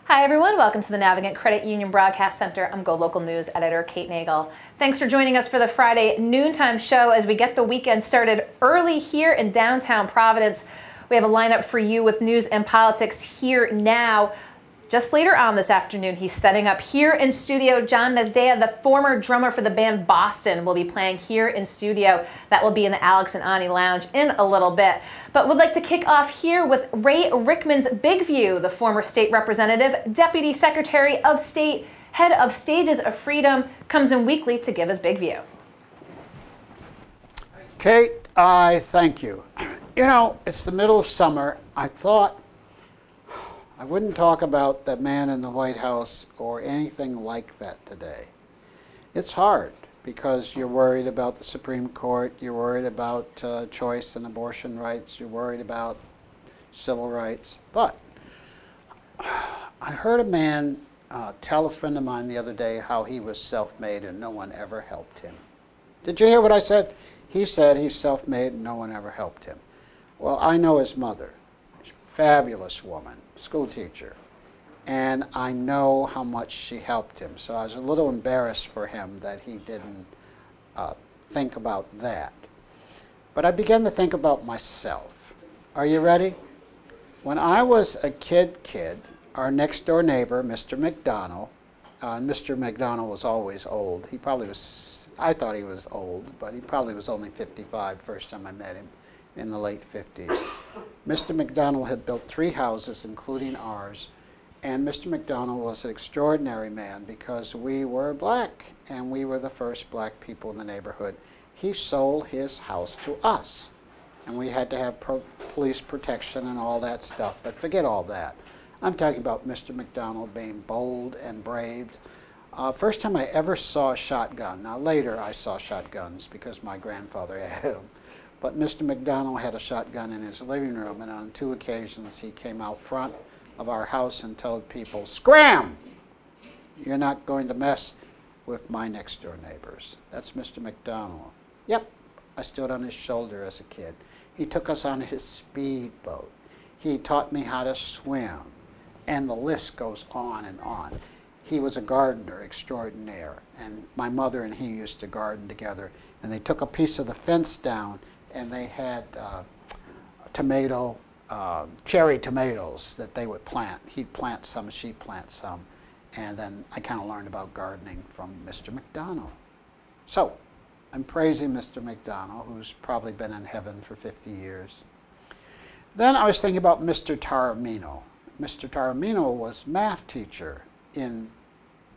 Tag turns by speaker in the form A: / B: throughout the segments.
A: Hi everyone, welcome to the Navigant Credit Union Broadcast Center. I'm GoLocal News editor Kate Nagel. Thanks for joining us for the Friday noontime show as we get the weekend started early here in downtown Providence. We have a lineup for you with news and politics here now. Just later on this afternoon, he's setting up here in studio. John Mezdea, the former drummer for the band Boston, will be playing here in studio. That will be in the Alex and Ani Lounge in a little bit. But we'd like to kick off here with Ray Rickman's Big View, the former state representative, deputy secretary of state, head of Stages of Freedom, comes in weekly to give his big view.
B: Kate, I thank you. You know, it's the middle of summer. I thought I wouldn't talk about that man in the White House or anything like that today. It's hard because you're worried about the Supreme Court, you're worried about choice and abortion rights, you're worried about civil rights. But I heard a man tell a friend of mine the other day how he was self-made and no one ever helped him. Did you hear what I said? He said he's self-made and no one ever helped him. Well, I know his mother. Fabulous woman, school teacher, and I know how much she helped him. So I was a little embarrassed for him that he didn't think about that. But I began to think about myself. Are you ready? When I was a kid, our next door neighbor, Mr. McDonald, Mr. McDonald was always old. He probably was, I thought he was old, but he probably was only 55 first time I met him in the late 50s. Mr. McDonald had built 3 houses, including ours, and Mr. McDonald was an extraordinary man because we were black, and we were the first black people in the neighborhood. He sold his house to us, and we had to have police protection and all that stuff, but forget all that. I'm talking about Mr. McDonald being bold and brave. First time I ever saw a shotgun. Now later I saw shotguns because my grandfather had them. But Mr. McDonald had a shotgun in his living room, and on 2 occasions he came out front of our house and told people, "Scram! You're not going to mess with my next door neighbors." That's Mr. McDonald. Yep, I stood on his shoulder as a kid. He took us on his speedboat. He taught me how to swim, and the list goes on and on. He was a gardener extraordinaire, and my mother and he used to garden together, and they took a piece of the fence down and they had cherry tomatoes that they would plant. He'd plant some, she'd plant some, and then I kind of learned about gardening from Mr. McDonald. So, I'm praising Mr. McDonald, who's probably been in heaven for 50 years. Then I was thinking about Mr. Taormino. Mr. Taormino was math teacher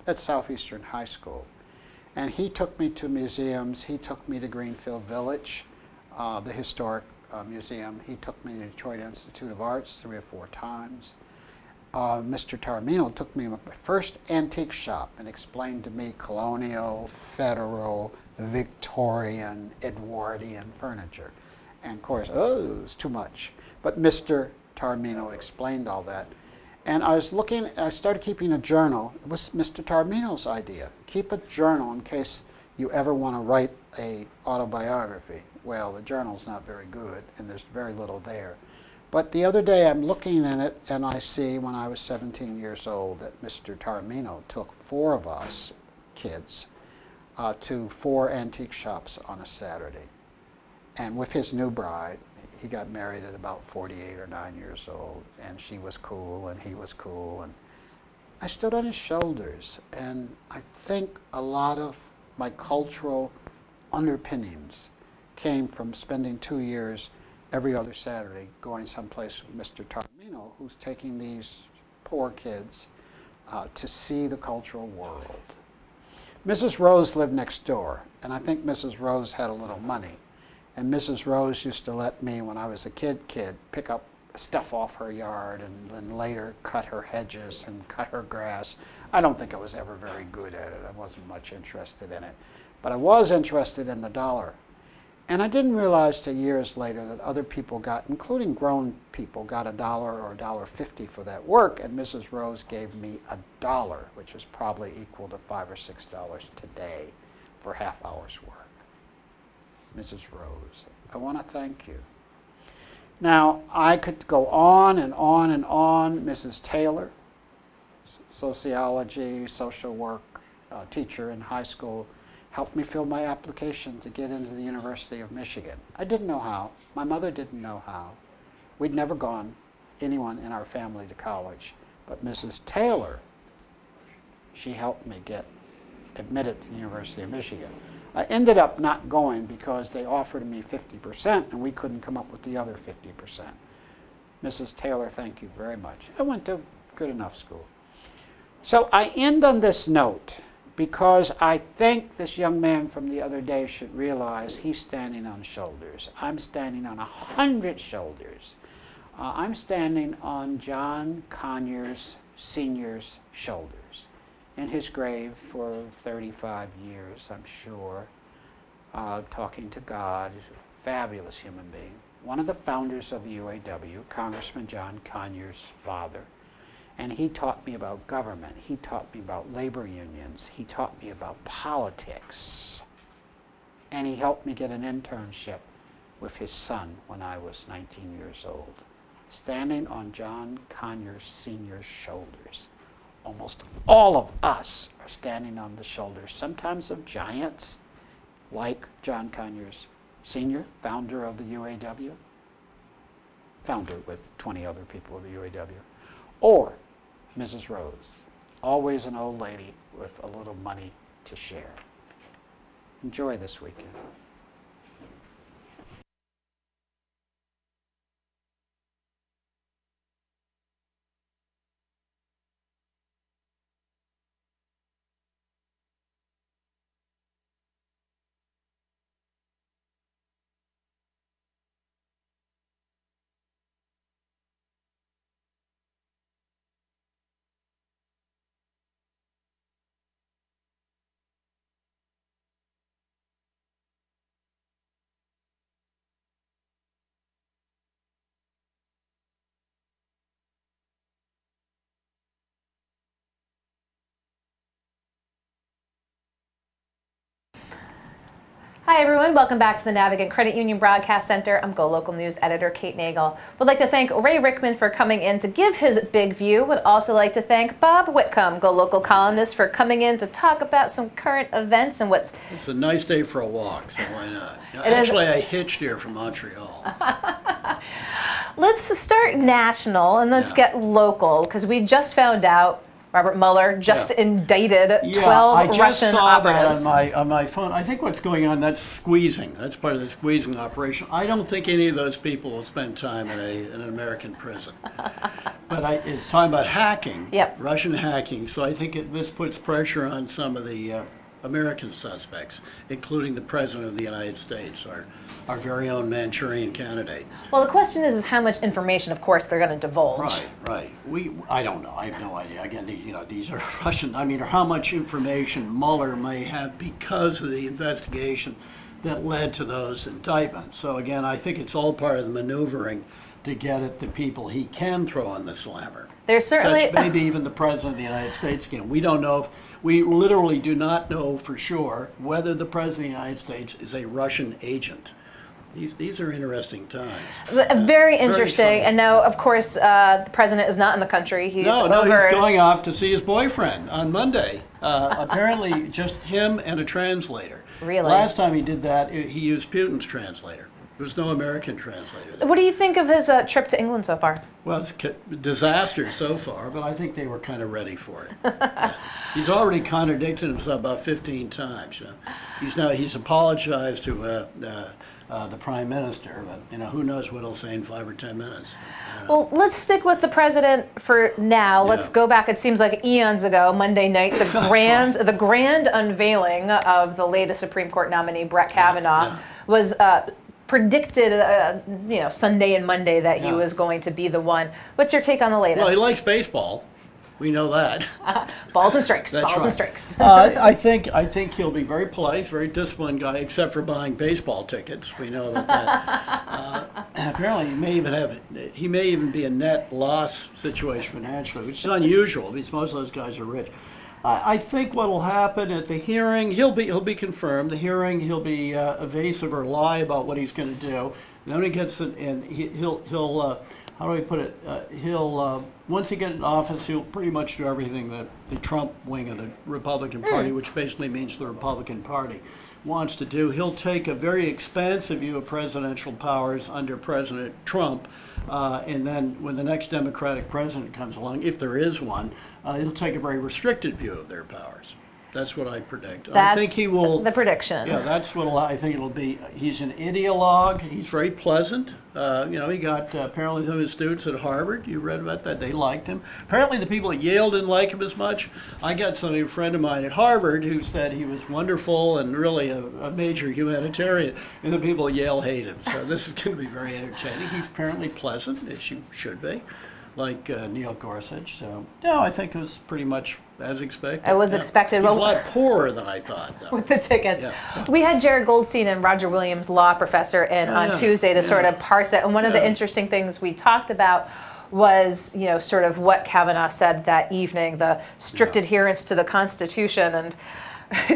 B: at Southeastern High School, and he took me to museums. He took me to Greenfield Village, the historic museum. He took me to the Detroit Institute of Arts 3 or 4 times. Mr. Taormino took me to my first antique shop and explained to me colonial, federal, Victorian, Edwardian furniture. And of course, oh, it was too much. But Mr. Taormino explained all that. And I started keeping a journal. It was Mr. Taormino's idea. Keep a journal in case you ever want to write an autobiography. Well, the journal's not very good, and there's very little there. But the other day I'm looking in it, and I see when I was 17 years old that Mr. Taormino took 4 of us kids to 4 antique shops on a Saturday. And with his new bride, he got married at about 48 or 9 years old, and she was cool, and he was cool, and I stood on his shoulders, and I think a lot of my cultural underpinnings came from spending 2 years every other Saturday going someplace with Mr. Taormino, who's taking these poor kids to see the cultural world. Mrs. Rose lived next door, and I think Mrs. Rose had a little money. And Mrs. Rose used to let me, when I was a kid, pick up stuff off her yard and then later cut her hedges and cut her grass. I don't think I was ever very good at it. I wasn't much interested in it. But I was interested in the dollar. And I didn't realize till years later that other people got, including grown people, got $1 or $1.50 for that work, and Mrs. Rose gave me $1, which is probably equal to $5 or $6 today for half hour's work. Mrs. Rose, I want to thank you. Now, I could go on and on and on. Mrs. Taylor, sociology, social work teacher in high school, helped me fill my application to get into the University of Michigan. I didn't know how. My mother didn't know how. We'd never gone, anyone in our family, to college. But Mrs. Taylor, she helped me get admitted to the University of Michigan. I ended up not going because they offered me 50% and we couldn't come up with the other 50%. Mrs. Taylor, thank you very much. I went to good enough school. So I end on this note because I think this young man from the other day should realize he's standing on shoulders. I'm standing on 100 shoulders. I'm standing on John Conyers Sr.'s shoulders. In his grave for 35 years, I'm sure, talking to God. He's a fabulous human being. One of the founders of the UAW, Congressman John Conyers' father. And he taught me about government. He taught me about labor unions. He taught me about politics. And he helped me get an internship with his son when I was 19 years old. Standing on John Conyers Sr.'s shoulders. Almost all of us are standing on the shoulders, sometimes of giants, like John Conyers Sr., founder of the UAW, founder with 20 other people of the UAW, or Mrs. Rose, always an old lady with a little money to share. Enjoy this weekend.
A: Hi everyone, welcome back to the Navigant Credit Union Broadcast Center. I'm GoLocal News editor Kate Nagel. Would like to thank Ray Rickman for coming in to give his big view. Would also like to thank Bob Whitcomb, GoLocal columnist, for coming in to talk about some current events and what's...
C: It's a nice day for a walk, so why not? Actually, I hitched here from Montreal.
A: Let's start national and let's get local, because we just found out Robert Mueller just indicted 12 Russian operatives.
C: That on my phone. I think what's going on, that's squeezing. That's part of the squeezing operation. I don't think any of those people will spend time in an American prison. But it's talking about hacking, Russian hacking. So I think this puts pressure on some of the American suspects, including the President of the United States, our very own Manchurian candidate.
A: Well, the question is how much information, of course, they're going to divulge.
C: Right. I don't know. I have no idea. Again, these are Russian. I mean, how much information Mueller may have because of the investigation that led to those indictments. So again, I think it's all part of the maneuvering to get at the people he can throw on the slammer.
A: There's certainly
C: maybe even the President of the United States again. We don't know if. We literally do not know for sure whether the President of the United States is a Russian agent. These are interesting times.
A: Very interesting. And now, of course, the President is not in the country. He's
C: No, he's going off to see his boyfriend on Monday. Apparently just him and a translator.
A: Really?
C: Last time he did that, he used Putin's translator. There was no American translator there.
A: What do you think of his trip to England so far?
C: Well, it's a disaster so far, but I think they were kind of ready for it. Yeah. He's already contradicted himself about 15 times. He's apologized to the Prime Minister, but who knows what he'll say in 5 or 10 minutes.
A: Well, let's stick with the President for now. Let's go back. It seems like eons ago, Monday night, the grand unveiling of the latest Supreme Court nominee, Brett Kavanaugh, was predicted, Sunday and Monday that he was going to be the one. What's your take on the latest?
C: Well, he likes baseball. We know that.
A: Balls and strikes.
C: That's
A: balls
C: right.
A: and strikes.
C: I think he'll be very polite. He's a very disciplined guy, except for buying baseball tickets. We know about that. Apparently, he may even be a net loss situation financially, which is unusual because most of those guys are rich. I think what will happen at the hearing, he'll be confirmed. The hearing, he'll be evasive or lie about what he's going to do. And then when he gets in, and he'll how do I put it? He'll once he gets in office, he'll pretty much do everything that the Trump wing of the Republican Party, which basically means the Republican Party, wants to do. He'll take a very expansive view of presidential powers under President Trump, and then when the next Democratic president comes along, if there is one, he'll take a very restricted view of their powers. That's what I predict.
A: That's
C: I think he will.
A: The prediction.
C: Yeah, that's what I think it'll be. He's an ideologue. He's very pleasant. You know, he got apparently some of his students at Harvard. You read about that? They liked him. Apparently, the people at Yale didn't like him as much. I got a friend of mine at Harvard who said he was wonderful and really a major humanitarian, and the people at Yale hate him. So this is going to be very entertaining. He's apparently pleasant, as you should be, like Neil Gorsuch. So no, I think it was pretty much as expected.
A: It was expected.
C: He's a lot poorer than I thought, though.
A: With the tickets.
C: Yeah.
A: We had Jared Goldstein and Roger Williams, law professor, in on Tuesday to sort of parse it. And one of the interesting things we talked about was, you know, sort of what Kavanaugh said that evening, the strict adherence to the Constitution. And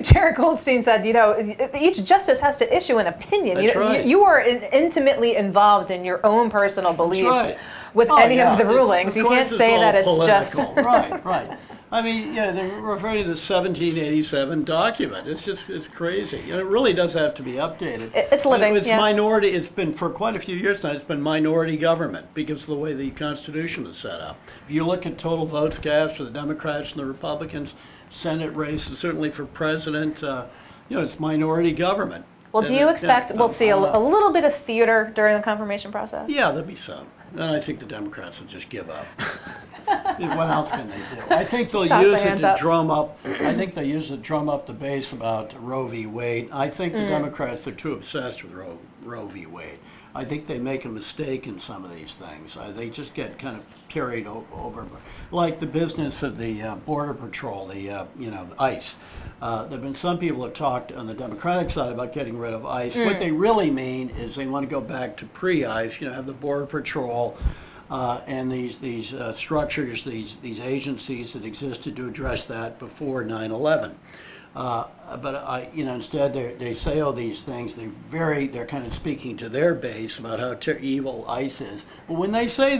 A: Jared Goldstein said, you know, each justice has to issue an opinion.
C: That's right.
A: You are intimately involved in your own personal beliefs with any of the rulings. You can't say that it's
C: political.
A: just...
C: Right. I mean, you know, they're referring to the 1787 document. It's crazy. You know, it really does have to be updated.
A: It's living.
C: It's minority. It's been for quite a few years now. It's been minority government because of the way the Constitution is set up. If you look at total votes cast for the Democrats and the Republicans, Senate races, certainly for president, you know, it's minority government.
A: Well, do you expect we'll see a little bit of theater during the confirmation process?
C: Yeah, there'll be some. And I think the Democrats will just give up. What else can they do? I think they'll use it to drum up. I think they use it to drum up the base about Roe v. Wade. I think the Democrats are too obsessed with Roe v. Wade. I think they make a mistake in some of these things. They just get kind of carried over, like the business of the Border Patrol, the you know, the ICE. There have been some people who have talked on the Democratic side about getting rid of ICE. What they really mean is they want to go back to pre-ICE. You know, have the Border Patrol and these structures, these agencies that existed to address that before 9/11. But you know, instead they say all these things. They're kind of speaking to their base about how evil ICE is. But when they say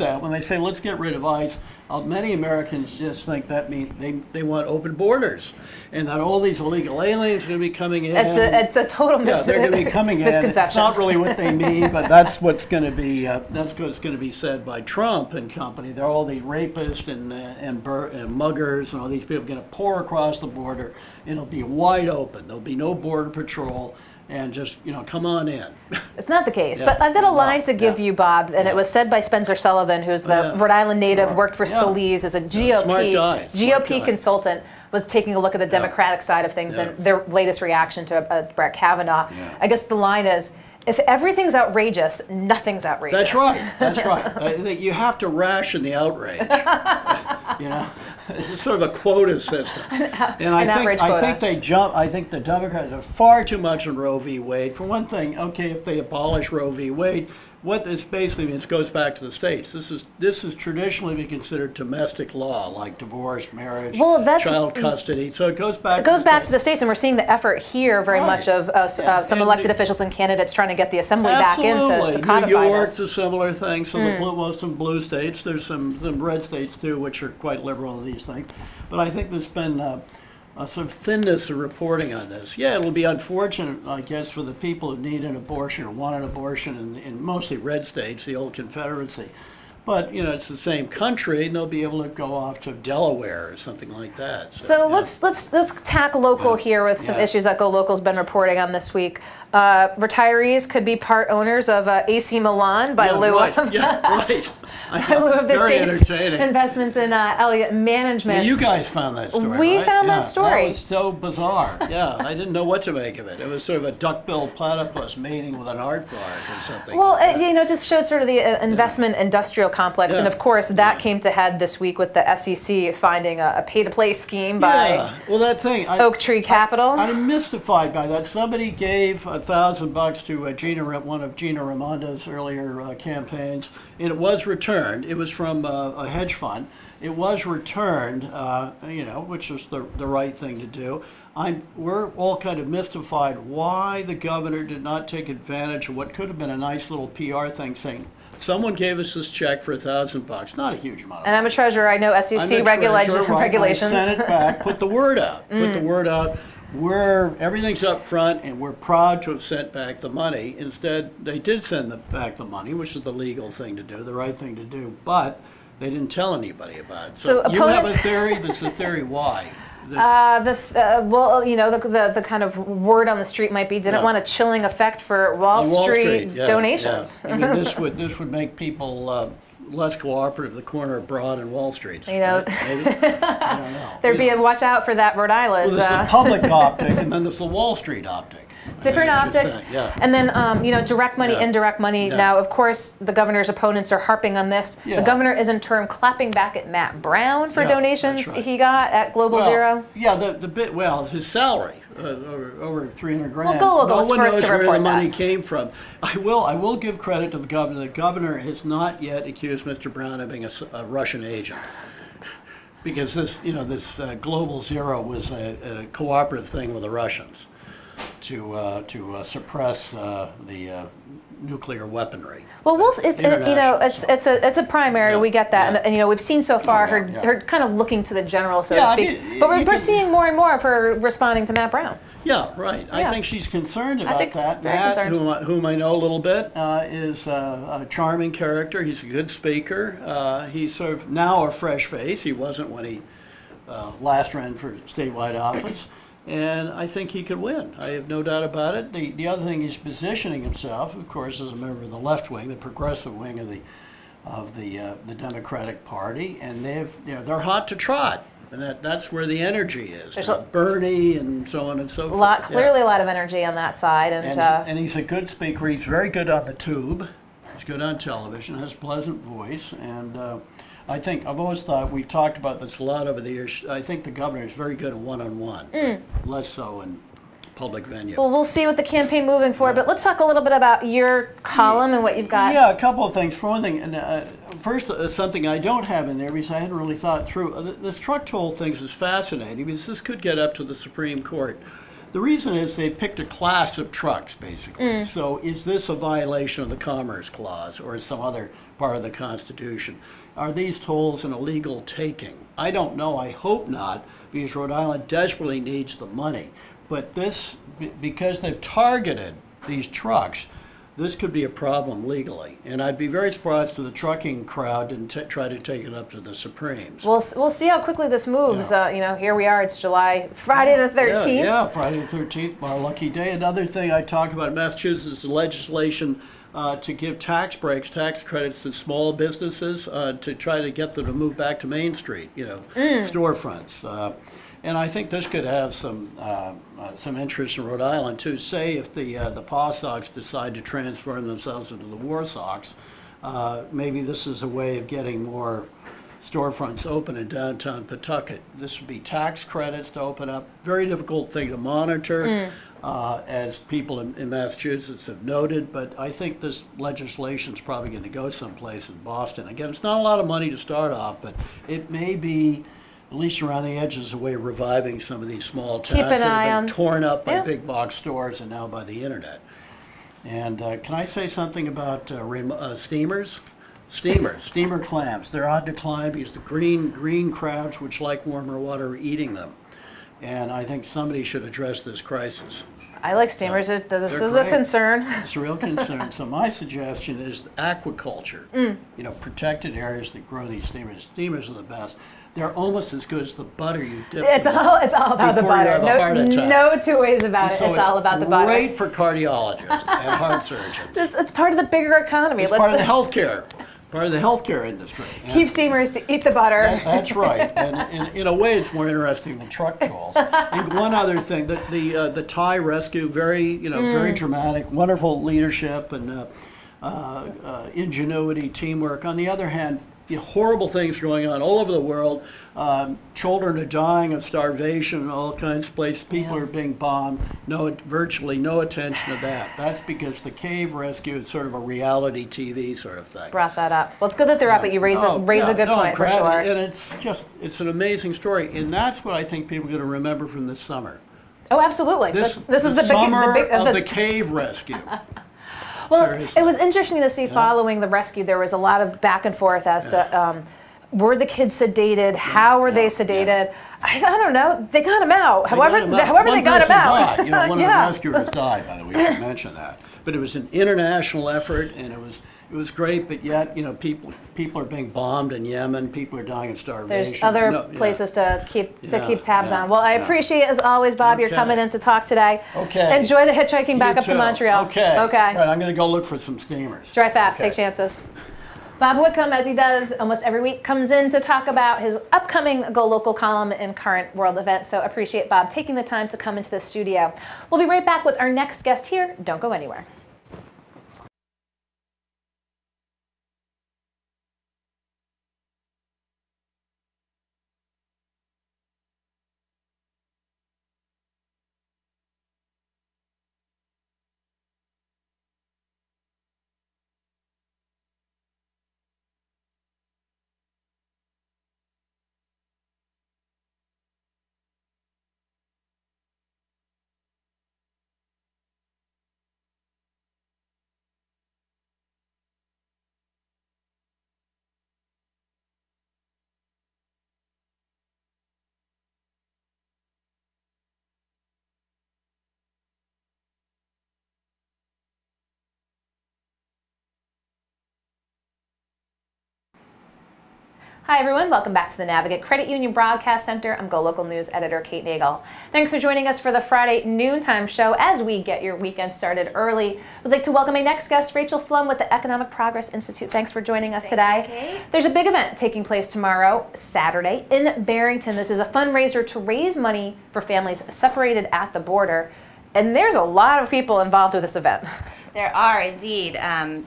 C: let's get rid of ICE, many Americans just think that means they want open borders, and that all these illegal aliens are going to be coming in.
A: It's a total
C: they're going to be coming in.
A: misconception.
C: It's not really what they mean, but that's what's going to be said by Trump and company. They're all these rapists and muggers and all these people going to pour across the border. It'll be wide open. There'll be no border patrol, and just, you know, come on in.
A: It's not the case. But I've got a line to give you, Bob, and it was said by Spencer Sullivan, who's the Rhode Island native, worked for Scalise as a GOP consultant, was taking a look at the Democratic side of things and their latest reaction to Brett Kavanaugh. I guess the line is, if everything's outrageous, nothing's outrageous.
C: That's right. I think you have to ration the outrage. You know, it's sort of a quota system. And I think the Democrats are far too much on Roe v. Wade. For one thing, okay, if they abolish Roe v. Wade, what this basically means goes back to the states. This is traditionally been considered domestic law, like divorce, marriage, child custody. So it goes back.
A: To the states, and we're seeing the effort here very much of some elected officials and candidates trying to get the assembly back in to codify
C: New York's
A: this.
C: a similar thing. So most of blue states. There's some red states too, which are quite liberal in these things. But I think there's been a sort of thinness of reporting on this. Yeah, it'll be unfortunate, I guess, for the people who need an abortion or want an abortion in mostly red states, the old Confederacy. But, you know, it's the same country, and they'll be able to go off to Delaware or something like that.
A: So let's tack local here with some issues that GoLocal's been reporting on this week. Retirees could be part owners of AC Milan by lieu of the state's investments in Elliott Management.
C: Yeah, you guys found that story.
A: We found that story.
C: That was so bizarre. I didn't know what to make of it. It was sort of a duck-billed platypus mating with an aardvark or something.
A: Well, you know, just showed sort of the investment industrial complex, and of course that came to head this week with the SEC finding a pay-to-play scheme by Oak Tree Capital.
C: I'm mystified by that. Somebody gave $1,000 to one of Gina Raimondo's earlier campaigns, and it was returned. It was from a hedge fund. It was returned, you know, which was the right thing to do. We're all kind of mystified why the governor did not take advantage of what could have been a nice little PR thing saying, someone gave us this check for $1,000. Not a huge amount.
A: And I'm a treasurer. I know SEC
C: treasurer,
A: regulations.
C: I sent it back. Put the word out. Put the word out. Everything's up front, and we're proud to have sent back the money. Instead, they did send back the money, which is the legal thing to do, the right thing to do. But they didn't tell anybody about it.
A: So
C: you have a theory. That's the theory. Why?
A: Well, you know, the kind of word on the street might be didn't want a chilling effect for Wall Street donations.
C: Yeah. I mean, this would make people less cooperative. The corner of Broad and Wall Street.
A: You know,
C: maybe? I don't know.
A: There'd be a watch out for that, Rhode Island.
C: Well, there's the public optic, and then there's the Wall Street optic.
A: Different optics, and then you know, direct money, indirect money.
C: Yeah.
A: Now, of course, the governor's opponents are harping on this. The governor is in turn clapping back at Matt Brown for donations he got at Global Zero.
C: Yeah, his salary over $300,000.
A: Well, GoLocal was
C: no one
A: first
C: knows
A: to
C: where
A: report
C: the money
A: that.
C: came from. I will give credit to the governor. The governor has not yet accused Mr. Brown of being a Russian agent. Because this Global Zero was a cooperative thing with the Russians to suppress the nuclear weaponry.
A: Well, it's a primary. We get that, and you know, we've seen so far her kind of looking to the general, so to speak. But we're seeing more and more of her responding to Matt Brown.
C: Yeah, right. I think she's concerned about that.
A: Very
C: Matt,
A: concerned.
C: whom I know a little bit, is a charming character. He's a good speaker. He's sort of now a fresh face. He wasn't when he last ran for statewide office. And I think he could win. I have no doubt about it. The other thing, he's positioning himself, of course, as a member of the left wing, the progressive wing of the Democratic Party, and they're hot to trot, and that's where the energy is. Bernie and so on and so forth.
A: Clearly, a lot of energy on that side,
C: and he's a good speaker. He's very good on the tube. He's good on television. Has a pleasant voice, and I've always thought, we've talked about this a lot over the years, I think the governor is very good at one-on-one, less so in public venue.
A: Well, we'll see what the campaign moving forward, but let's talk a little bit about your column and what you've got.
C: Yeah, a couple of things. For one thing, first, something I don't have in there because I hadn't really thought through. This truck toll thing is fascinating because this could get up to the Supreme Court. The reason is they picked a class of trucks, basically. So is this a violation of the Commerce Clause or some other part of the Constitution? Are these tolls an illegal taking? I don't know. I hope not, because Rhode Island desperately needs the money. But this, because they've targeted these trucks, this could be a problem legally. And I'd be very surprised if the trucking crowd didn't try to take it up to the Supremes.
A: We'll see how quickly this moves. You know, here we are. It's Friday the 13th.
C: Yeah, Friday the 13th, our lucky day. Another thing I talk about in Massachusetts is legislation to give tax breaks, tax credits to small businesses to try to get them to move back to Main Street, storefronts. And I think this could have some interest in Rhode Island too. Say if the Paw Sox decide to transform themselves into the War Sox, maybe this is a way of getting more storefronts open in downtown Pawtucket. This would be tax credits to open up. Very difficult thing to monitor, as people in Massachusetts have noted, but I think this legislation is probably going to go someplace in Boston. Again, it's not a lot of money to start off, but it may be, at least around the edges, a way of reviving some of these small towns that have been torn up by big box stores and now by the internet. And can I say something about steamers? Steamer clams. They're on decline because the green crowds which like warmer water are eating them. And I think somebody should address this crisis.
A: I like steamers. This is a concern.
C: It's a real concern. So my suggestion is aquaculture. Protected areas that grow these steamers. Steamers are the best. They're almost as good as the butter you dip.
A: It's all about the butter. No two ways about it. It's all about the butter.
C: Great for cardiologists and heart surgeons.
A: It's part of the bigger economy.
C: It's part of the healthcare. Part of the healthcare industry.
A: Keep steamers to eat the butter.
C: That's right. And in a way, it's more interesting than truck tolls. And one other thing, the Thai rescue, very dramatic, wonderful leadership and ingenuity, teamwork. On the other hand, horrible things going on all over the world. Children are dying of starvation in all kinds of places. People are being bombed. Virtually no attention to that. That's because the cave rescue is sort of a reality TV sort of thing.
A: Brought that up. Well, it's good that they're up, but you raise a good point for sure.
C: And it's an amazing story. And that's what I think people are going to remember from this summer.
A: Oh, absolutely. This is the
C: summer of the cave rescue.
A: Well,
C: Seriously.
A: it was interesting to see following the rescue, there was a lot of back and forth as to were the kids sedated? How were they sedated? I don't know. They got him out. However they got him out.
C: Died. You know, one of the rescuers died, by the way. We should mention that. But it was an international effort, and it was great. But yet, you know, people are being bombed in Yemen. People are dying of starvation.
A: There's other places to keep tabs on. Well, I appreciate, as always, Bob, you're coming in to talk today.
C: Okay.
A: Enjoy the hitchhiking back up to Montreal.
C: Okay.
A: Okay.
C: All right, I'm going to go look for some steamers.
A: Drive fast. Take chances. Bob Whitcomb, as he does almost every week, comes in to talk about his upcoming Go Local column in current world events. So appreciate Bob taking the time to come into the studio. We'll be right back with our next guest here. Don't go anywhere. Hi everyone, welcome back to the Navigant Credit Union Broadcast Center. I'm GoLocal News editor Kate Nagel. Thanks for joining us for the Friday noontime show as we get your weekend started early. We'd like to welcome my next guest, Rachel Flum with the Economic Progress Institute. Thanks for joining us today.
D: Kate.
A: There's a big event taking place tomorrow, Saturday, in Barrington. This is a fundraiser to raise money for families separated at the border. And there's a lot of people involved with this event.
D: There are indeed.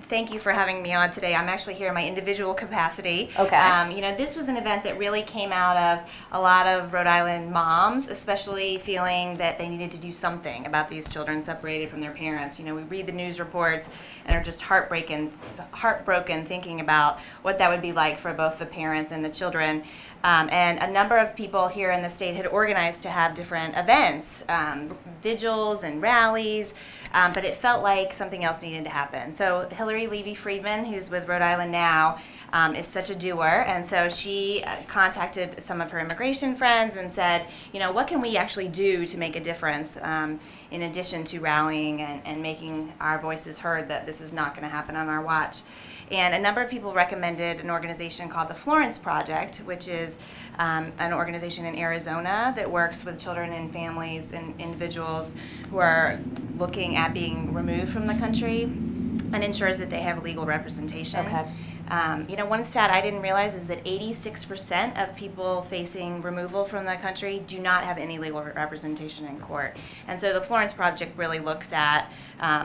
D: Thank you for having me on today. I'm actually here in my individual capacity.
A: Okay.
D: You know, this was an event that really came out of a lot of Rhode Island moms, especially feeling that they needed to do something about these children separated from their parents. You know, we read the news reports and are just heartbroken thinking about what that would be like for both the parents and the children. And a number of people here in the state had organized to have different events, vigils and rallies, but it felt like something else needed to happen. So Hillary Levy-Friedman, who's with Rhode Island Now, is such a doer, and so she contacted some of her immigration friends and said, you know, what can we actually do to make a difference in addition to rallying and making our voices heard that this is not going to happen on our watch. And a number of people recommended an organization called the Florence Project, which is an organization in Arizona that works with children and families and individuals who are looking at being removed from the country and ensures that they have legal representation.
A: Okay.
D: You know, one stat I didn't realize is that 86% of people facing removal from the country do not have any legal representation in court. And so the Florence Project really looks at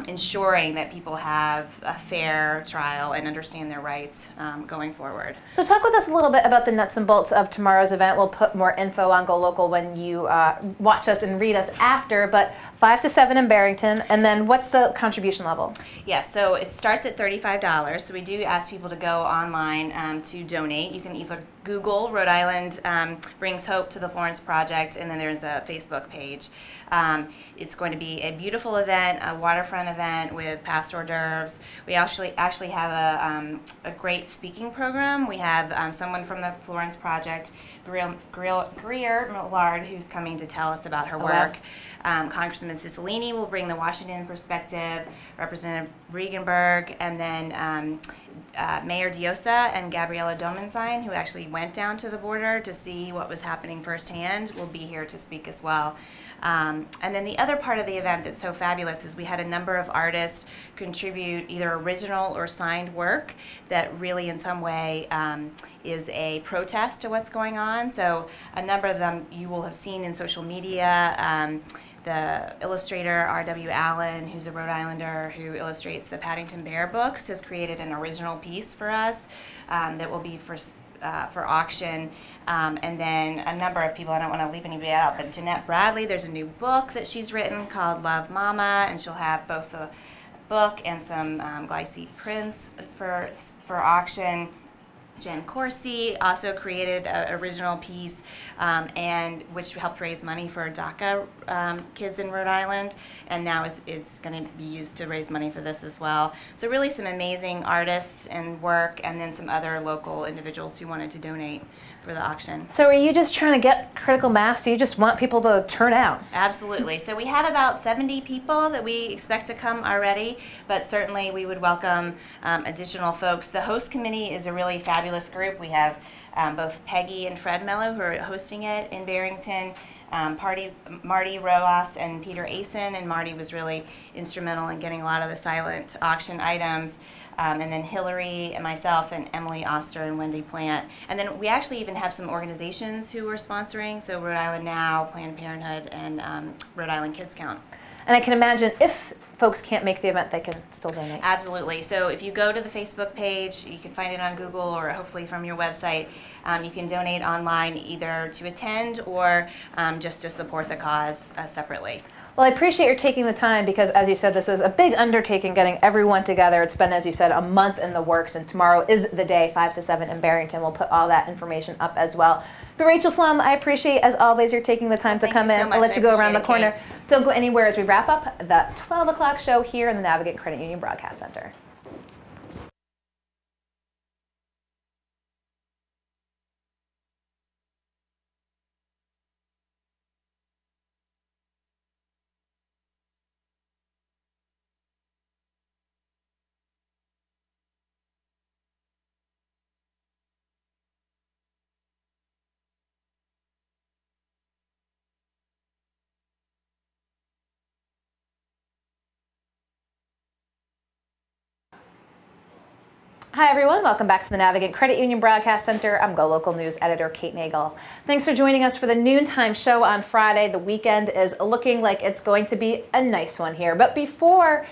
D: ensuring that people have a fair trial and understand their rights going forward.
A: So talk with us a little bit about the nuts and bolts of tomorrow's event. We'll put more info on GoLocal when you watch us and read us after, but 5 to 7 in Barrington, and then what's the contribution level?
D: Yes, so it starts at $35, so we do ask people to go online to donate. You can either Google Rhode Island Brings Hope to the Florence Project, and then there's a Facebook page. It's going to be a beautiful event, a waterfront event with past hors d'oeuvres. We actually have a great speaking program. We have someone from the Florence Project, Greer Millard, who's coming to tell us about her work. Congressman Cicilline will bring the Washington perspective, Representative Regenberg, and then Mayor Diosa and Gabriella Domenstein, who actually went down to the border to see what was happening firsthand, will be here to speak as well. And then the other part of the event that's so fabulous is we had a number of artists contribute either original or signed work that really in some way is a protest to what's going on. So a number of them you will have seen in social media. The illustrator R.W. Allen, who's a Rhode Islander who illustrates the Paddington Bear books, has created an original piece for us that will be for auction. And then a number of people, I don't want to leave anybody out, but Jeanette Bradley, there's a new book that she's written called Love Mama, and she'll have both the book and some Glycine prints for auction. Jen Corsi also created an original piece, and which helped raise money for DACA kids in Rhode Island, and now is going to be used to raise money for this as well. So really some amazing artists and work, and then some other local individuals who wanted to donate for the auction.
A: So are you just trying to get critical mass? Do you just want people to turn out?
D: Absolutely. So we have about 70 people that we expect to come already, but certainly we would welcome additional folks. The host committee is a really fabulous group. We have both Peggy and Fred Mello who are hosting it in Barrington, Marty Roas and Peter Asen, and Marty was really instrumental in getting a lot of the silent auction items. And then Hillary and myself and Emily Oster and Wendy Plant. And then we actually even have some organizations who are sponsoring, so Rhode Island Now, Planned Parenthood, and Rhode Island Kids Count.
A: And I can imagine if folks can't make the event, they can still donate.
D: Absolutely. So if you go to the Facebook page, you can find it on Google or hopefully from your website. You can donate online either to attend or just to support the cause separately.
A: Well, I appreciate your taking the time because, as you said, this was a big undertaking getting everyone together. It's been, as you said, a month in the works, and tomorrow is the day, 5 to 7 in Barrington. We'll put all that information up as well. But Rachel Flum, I appreciate, as always, you're taking the time to come in. I'll let you go around the corner. Don't go anywhere as we wrap up the 12 o'clock show here in the Navigate Credit Union Broadcast Center. Hi everyone, welcome back to the Navigate Credit Union Broadcast Center. I'm GoLocal News editor Kate Nagel. Thanks for joining us for the noontime show on Friday. The weekend is looking like it's going to be a nice one here. But before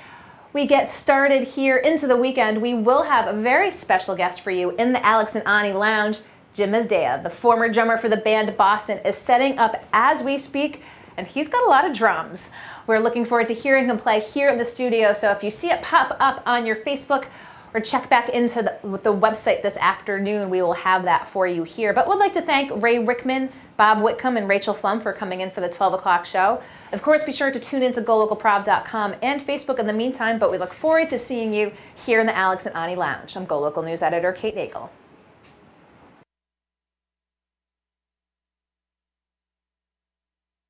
A: we get started here into the weekend, we will have a very special guest for you in the Alex and Ani Lounge. Jim Mazdea, the former drummer for the band Boston, is setting up as we speak, and he's got a lot of drums. We're looking forward to hearing him play here in the studio, so if you see it pop up on your Facebook, or check back into the website this afternoon, we will have that for you here. But we'd like to thank Ray Rickman, Bob Whitcomb, and Rachel Flum for coming in for the 12 o'clock show. Of course, be sure to tune in to GoLocalProv.com and Facebook in the meantime, but we look forward to seeing you here in the Alex and Ani Lounge. I'm GoLocal News editor Kate Nagel.